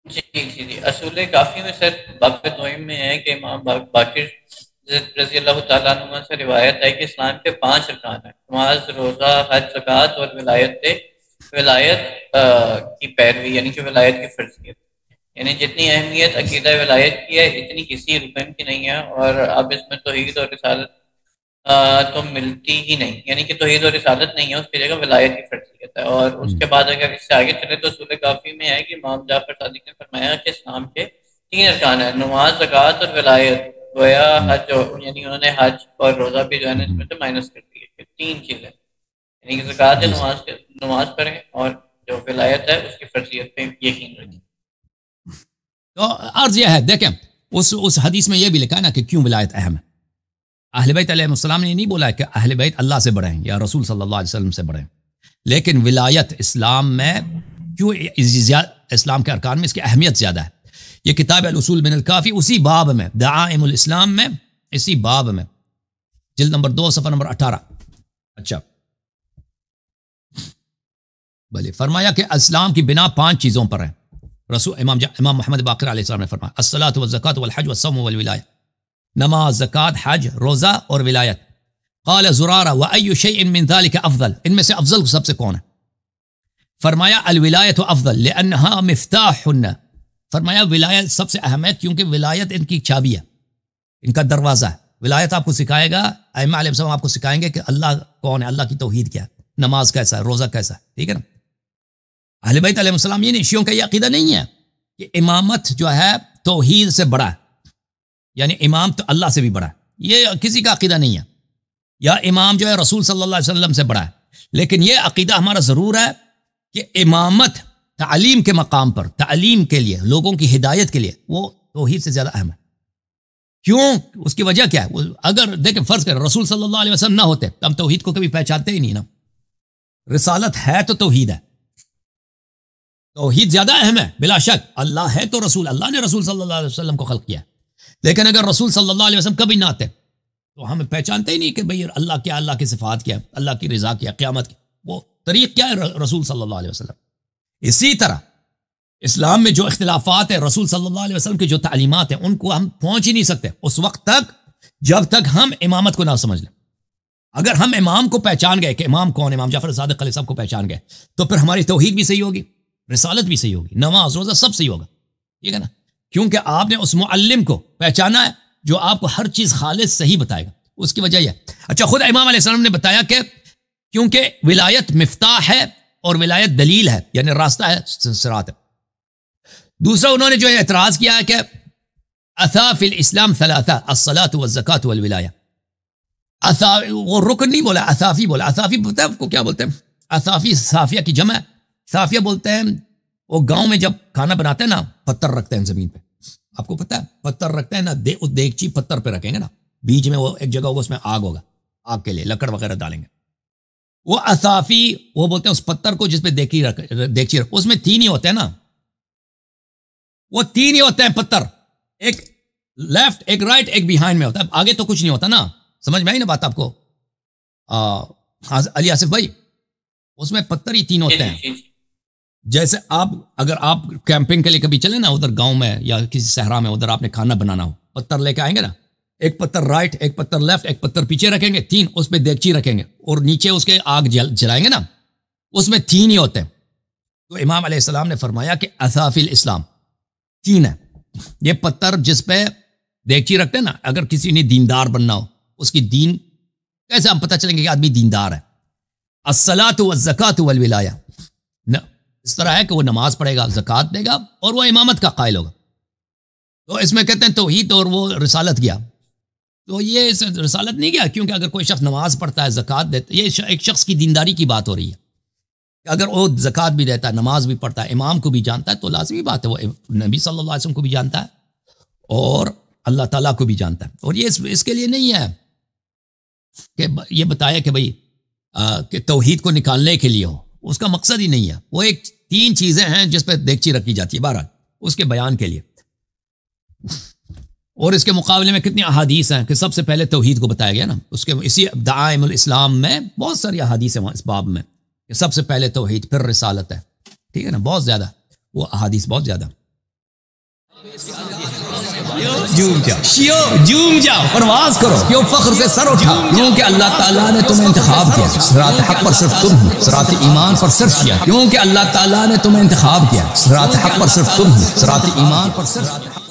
جی جی جی، اصول کافی میں سر باب دوئم میں ہے کہ امام باقر رضی اللہ تعالیٰ عنہ سے روایت ہے کہ اسلام کے 5 ارکان ہیں: نماز، روزہ، حج، زکوٰۃ اور ولایت کی پیروی، یعنی کہ ولایت کی فرضیت. یعنی جتنی اہمیت عقیدہ ولایت کی ہے اتنی کسی رکن کی نہیں ہے. اور اب اس میں توحید اور رسالت تو ملتی ہی نہیں، یعنی کہ توحید اور رسالت نہیں ہے، اس کی جگہ ولایت کی فرضیت ہے. اور اس کے بعد اگر اس سے آگے چلے تو اصول کافی میں ہے کہ امام جعفر صادق نے فرمایا کہ اسلام کے 3 ارکان ہیں: نماز، زکوٰۃ اور ولایت. گویا حج، یعنی انہوں نے حج اور روزہ بھی جو ہے نا اس میں سے مائنس کر دیے کہ 3 چیزیں، یعنی کہ زکوٰۃ ہے، جی نماز پڑھیں، اور جو ولایت ہے اس کی فرضیت پہ یقین رکھیں. تو عرض یہ ہے، دیکھیں اس حدیث میں یہ بھی لکھا ہے نا کہ کیوں ولایت اہم ہے. اہل بیت علیہ السلام نے یہ نہیں بولا ہے کہ اہل بیت اللہ سے بڑے ہیں یا رسول صلی اللہ علیہ وسلم سے بڑے ہیں، لیکن ولایت اسلام میں کیوں، اسلام کے ارکان میں اس کی اہمیت زیادہ ہے. یہ کتاب الاصول من الکافی اسی باب میں، دعائم الاسلام میں، اسی باب میں جلد نمبر 2 صفحہ نمبر 18. اچھا بھلے فرمایا کہ اسلام کی بنا 5 چیزوں پر ہے. امام محمد باقر علیہ السلام نے فرمایا الصلاۃ والزکوٰۃ والحج والصوم والولایہ، نماز، زکوٰۃ، حج، روزہ اور ولایت. قال زرارہ وأي شيء من ذلك افضل، ان میں سے افضل سب سے کون ہے؟ فرمایا الولایت افضل لانها مفتاح. فرمایا ولایت سب سے اہم ہے کیونکہ ولایت ان کی چابی ہے، ان کا دروازہ ہے. ولایت آپ کو سکھائے گا، ائمہ علیہ السلام آپ کو سکھائیں گے کہ اللہ کون ہے، اللہ کی توحید کیا ہے، نماز کیسا ہے، روزہ کیسا ہے. ٹھیک ہے نا. اہل بیت علیہ السلام یہ نہیں، شیعوں کا یہ عقیدہ نہیں ہے کہ امامت جو ہے توحید سے بڑا ہے، یعنی امام تو اللہ سے بھی بڑا ہے، یہ کسی کا عقیدہ نہیں ہے. یا امام جو ہے رسول صلی اللہ علیہ وسلم سے بڑا ہے. لیکن یہ عقیدہ ہمارا ضرور ہے کہ امامت تعلیم کے مقام پر، تعلیم کے لیے، لوگوں کی ہدایت کے لیے، وہ توحید سے زیادہ اہم ہے. کیوں؟ اس کی وجہ کیا ہے؟ اگر دیکھیں فرض کریں رسول صلی اللہ علیہ وسلم نہ ہوتے تو ہم توحید کو کبھی پہچانتے ہی نہیں نا. رسالت ہے تو توحید ہے، توحید زیادہ اہم ہے بلا شک. اللہ ہے تو رسول، اللہ نے رسول صلی اللہ علیہ وسلم کو خلق کیا. لیکن اگر رسول صلی اللہ علیہ وسلم کبھی نہ آتے تو ہم پہچانتے ہی نہیں کہ بھئی اللہ کیا، اللہ کی صفات کیا، اللہ کی رضا کیا، قیامت کی وہ طریق کیا ہے رسول صلی اللہ علیہ وسلم. اسی طرح اسلام میں جو اختلافات ہیں، رسول صلی اللہ علیہ وسلم کی جو تعلیمات ہیں، ان کو ہم پہنچ ہی نہیں سکتے اس وقت تک جب تک ہم امامت کو نہ سمجھ لیں. اگر ہم امام کو پہچان گئے کہ امام کون، امام جعفر صادق علیہ السلام کو پہچان گئے، تو پھر ہماری توحید بھی صحیح ہوگی، رسالت بھی صحیح ہوگی، نماز، روزہ سب صحیح ہوگا. ٹھیک ہے نا. کیونکہ آپ نے اس معلم کو پہچانا ہے جو آپ کو ہر چیز خالص صحیح بتائے گا. اس کی وجہ یہ. اچھا خود امام علیہ السلام نے بتایا کہ کیونکہ ولایت مفتاح ہے اور ولایت دلیل ہے، یعنی راستہ ہے، صراط ہے. دوسرا انہوں نے جو اعتراض کیا ہے کہ اثاف الاسلام ثلاثہ الصلاۃ والزکوٰۃ والولایہ. وہ رکن نہیں بولا، اثافی بولا. اثافی پتہ ہے آپ کو کیا بولتے ہیں؟ اثافی صافیہ کی جمع ہے. صافیہ بولتے ہیں وہ گاؤں میں جب کھانا بناتے ہیں نا، پتھر رکھتے ہیں زمین پہ. آپ کو پتہ ہے پتھر رکھتے ہیں نا، دیگچی پتھر پہ رکھیں گے نا، بیچ میں وہ ایک جگہ ہوگا، اس میں آگ ہوگا، آگ کے لیے لکڑ وغیرہ ڈالیں گے. وہ اثافی وہ بولتے ہیں اس پتھر کو جس پہ دیگچی رکھ، اس میں 3 ہی ہوتے ہیں نا، وہ 3 ہی ہوتے ہیں پتھر، ایک لیفٹ، ایک رائٹ، ایک بیہائنڈ میں ہوتا ہے، آگے تو کچھ نہیں ہوتا نا. سمجھ میں آئی نا بات آپ کو علی آصف بھائی؟ اس میں پتھر ہی 3 ہوتے ہیں. جیسے اگر آپ کیمپنگ کے لیے کبھی چلیں نا ادھر گاؤں میں یا کسی صحرا میں، ادھر آپ نے کھانا بنانا ہو، پتھر لے کے آئیں گے نا، ایک پتھر رائٹ، ایک پتھر لیفٹ، ایک پتھر پیچھے رکھیں گے، 3 اس پہ دیگچی رکھیں گے اور نیچے اس کے آگ جلائیں گے نا، اس میں 3 ہی ہوتے ہیں. تو امام علیہ السلام نے فرمایا کہ اثاف الاسلام 3 ہے. یہ پتھر جس پہ دیگچی رکھتے ہیں نا، اگر کسی نے دیندار بننا ہو، اس کی دین کیسے ہم پتہ چلیں گے کہ آدمی دیندار ہے؟ الصلاۃ والزکوٰۃ والولایہ. اس طرح ہے کہ وہ نماز پڑھے گا، زکوٰۃ دے گا اور وہ امامت کا قائل ہوگا. تو اس میں کہتے ہیں توحید اور وہ رسالت گیا. تو یہ رسالت نہیں گیا، کیونکہ اگر کوئی شخص نماز پڑھتا ہے، زکوٰۃ دیتا ہے، یہ ایک شخص کی دینداری کی بات ہو رہی ہے. اگر وہ زکوٰۃ بھی دیتا ہے، نماز بھی پڑھتا ہے، امام کو بھی جانتا ہے، تو لازمی بات ہے وہ نبی صلی اللہ علیہ وسلم کو بھی جانتا ہے اور اللہ تعالیٰ کو بھی جانتا ہے. اور یہ اس کے لیے نہیں ہے کہ یہ بتایا کہ بھئی کہ توحید کو نکالنے کے لیے ہو، اس کا مقصد ہی نہیں ہے. وہ ایک 3 چیزیں ہیں جس پہ دیگچی رکھی جاتی ہے بہرحال اس کے بیان کے لیے. اور اس کے مقابلے میں کتنی احادیث ہیں کہ سب سے پہلے توحید کو بتایا گیا نا. اس کے اسی دعائم الاسلام میں بہت ساری احادیث ہیں اس باب میں کہ سب سے پہلے توحید، پھر رسالت ہے. ٹھیک ہے نا، بہت زیادہ وہ احادیث، بہت زیادہ. جھوم جاؤ پرواز کرو، کیوں فخر سے سر اٹھا، کیونکہ اللہ تعالیٰ نے تمہیں انتخاب کیا، صراط حق پر صرف تم ہو، صراط ایمان پر صرف کیا، کیونکہ اللہ تعالیٰ نے تمہیں انتخاب کیا، صراط حق پر صرف تم ہو، صراط ایمان پر صرف